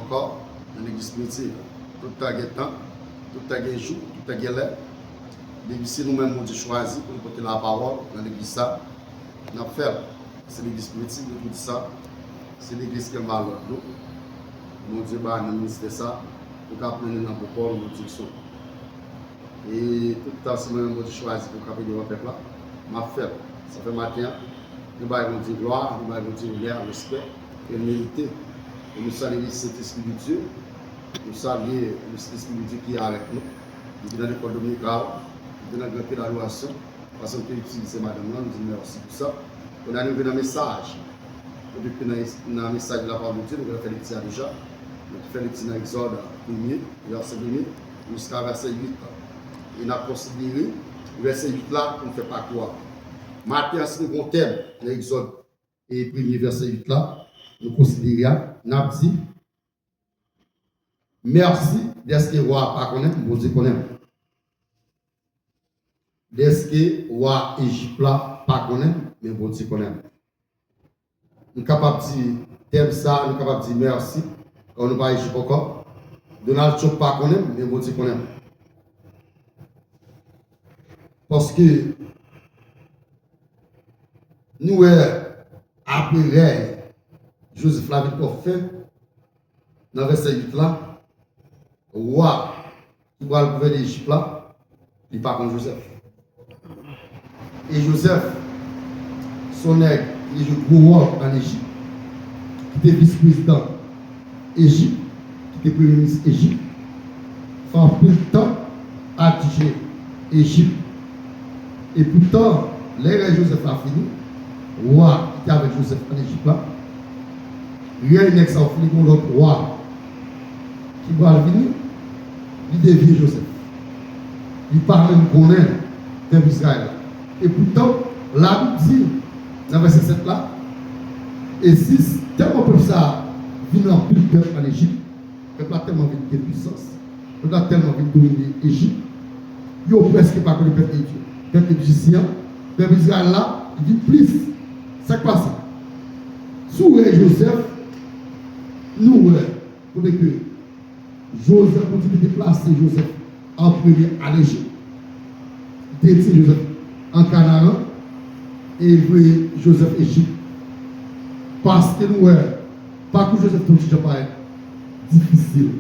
encore dans l'église primitive. Tout le temps, tout le temps jour, tout le temps l'heure. C'est nous-mêmes qui avons choisi pour porter la parole dans l'église. Nous avons fait. C'est l'église primitive de tout ça. C'est l'église qui est mal nous. Mon Dieu, nous ministre ça pour apprendre dans le corps de direction. Et tout le temps, c'est moi-même qui choisi pour capter le peuple là. M'a fait. Ça fait matin. Nous allons dire gloire, nous allons dire l'air, respect et mériter. Et nous saluons cet esprit de Dieu. Nous saluons l'esprit de Dieu qui est avec nous. Il est dans l'école dominicale, il est dans le grand d'adoration. Parce qu'on peut utiliser madame là, nous disons merci pour ça. On a arrivé dans le message. Depuis dans le message de la parole de Dieu, nous avons fait le petit déjà. Nous avons fait le petit dans l'Exode 1er, verset 1er, jusqu'à verset 8. Et nous avons considéré le verset 8 là, on ne fait pas quoi. Matin, si nous avons thème, l'Exode et premier verset 8 là, nous considérons, nous avons dit, merci d'être que roi pas connaître, bon Dieu connaît. D'être que roi Égypte là pas connaître, mais bon Dieu connaît. Nous sommes capables de dire thème ça, nous sommes capables de dire merci, quand nous ne pas Égypte encore. Donald Trump pas connaître, mais bon Dieu connaît. Parce que nous, après Joseph l'a dit pour faire, dans le verset 8 là, roi qui va le gouverner d'Égypte là, il part contre Joseph. Et Joseph, son nègre, il joue gros rôle en Égypte, qui était vice-président Égypte, qui était premier ministre Égypte, fait peu de temps à diriger Égypte. Et pourtant, l'ère Joseph a fini, roi qui était avec Joseph en Égypte là, rien n'est que ça fini pour l'autre roi qui va venir, il devient Joseph. Il parle même qu'on est dans Israël. Et pourtant, la Bible dit, dans le verset 7 là, et si tellement pour ça, vient en plus de peuple en Égypte, le peuple a tellement vite de puissance, le peuple a tellement vite dominer l'Égypte, il n'y a presque pas que le peuple de Dieu. Le peuple égyptien, le peuple d'Israël là, il dit plus. Ça qui passe. Sous Joseph, nous, pour que Joseph continue de déplacer Joseph en premier à l'Égypte, il était Joseph en Canaan et il voulait Joseph Égypte. Parce que nous, pas que Joseph te paraît difficile.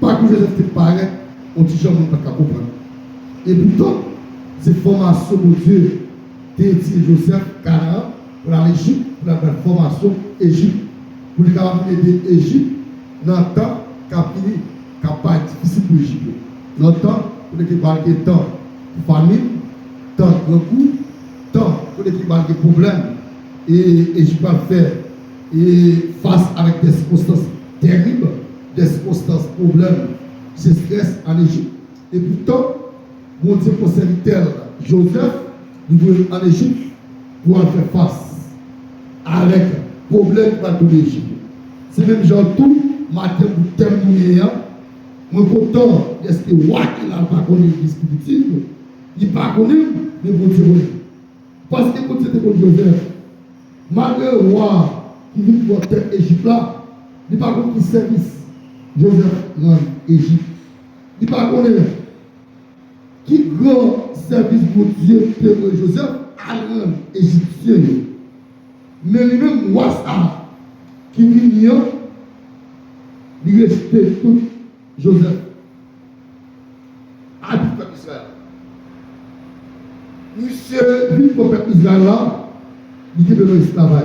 Pas que Joseph te paraît, on ne peut pas comprendre. Et pourtant, ces formations de Dieu, Joseph, Canaan, pour l'Égypte, pour la formation Égypte, pour les capables d'aider l'Égypte, dans le temps, qui a fini, qui n'a pas été difficile pour l'Égypte. Dans le temps, pour les capables de temps de famine, temps de recours, temps pour les capables de problèmes, et l'Égypte va faire et face avec des circonstances terribles, des circonstances problèmes, c'est stress en Égypte. Et pourtant, mon Dieu pour serviteur Joseph, il veut en Égypte pour faire face avec problème dans l'Égypte. C'est même genre tout, matin pour terminer, moi content est-ce que roi qui n'a pas connu l'esprit, il n'a pas connu, mais bon Dieu connaît. Parce que quand c'était pour Joseph, malgré le roi qui vit pour terre Égypte là, il n'a pas connu le service. Joseph rend Égypte. Il n'a pas connu qui grand service pour Dieu de Joseph à rendre Égyptien. Mais lui-même, roi ça, qui vient, il respecte tout Joseph. À tout le peuple Israël. Monsieur, lui, pour le peuple Israël là, il est dans l'esclavage.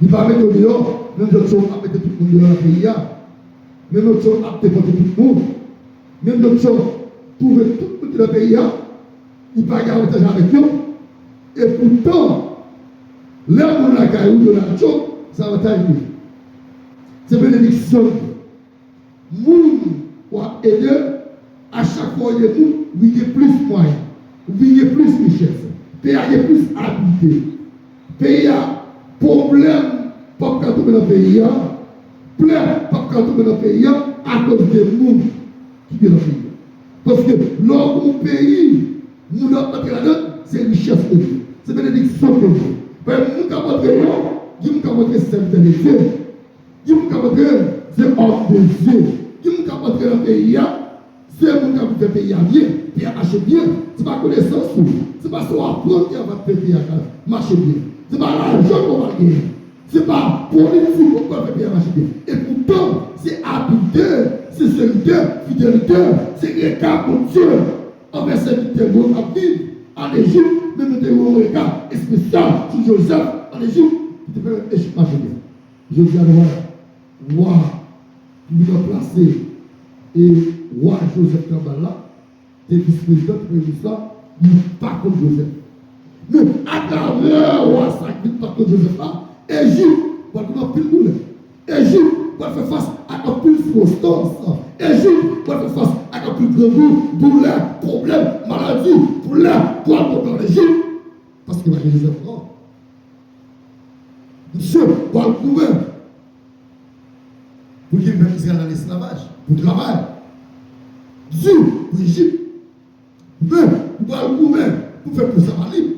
Il ne va pas mettre au dehors, même d'autres choses à mettre tout le monde dans le pays. Même d'autres choses à mettre tout le monde. Même d'autres choses, trouver tout le pays, il ne va pas garder avec eux. Et pourtant, là où on a caillou de la chose, ça va t'arriver. C'est bénédiction. Moun pour aider, à chaque fois, il y a plus de moyens, il y a plus de richesse, il y a plus d'habité. Il y a problème, pas quand on est dans le pays, plein, pas quand on est dans le pays, à cause des gens qui sont dans le pays. Parce que l'homme au pays, nous n'avons pas là-dedans, c'est richesse de Dieu. C'est bénédiction de Dieu. Mais nous avons montré, nous avons montré serviteur de Dieu. rentrer, c'est hors de Dieu. Qui est rentrer dans le pays, c'est mon qui fait le pays bien, puis marcher bien. Ce n'est pas connaissance, ce n'est pas son apprendre qui va faire le pays marcher bien. Ce n'est pas l'argent qu'on va gagner. Ce n'est pas politique qu'on va faire le pays marcher bien. Et pourtant, c'est habiteur, c'est serviteur, fidélité, c'est regard pour Dieu. Envers cette terre, on va vivre en Égypte, mais nous avons un regard spécial sur Joseph en Égypte. Tu peux Égypte marcher bien. Je dis à nous, roi, qui nous a placé, et roi Joseph Kabbalah, des vice-présidents, ça, il n'est pas comme Joseph. Mais à travers le roi ça, qui n'est pas comme Joseph là, Égypte, va nous pile douleur. Égypte va faire face à un plus constance. Égypte va faire face à un plus grand douleur, problème, maladie, douleur, pour aller dans l'Égypte. Parce qu'il va y Joseph là. Dieu va le gouverner. Pour qu'il mette Israël dans l'esclavage, pour le travail. Dieu pour l'Égypte. Mais il va le gouverner pour faire plus ça libre.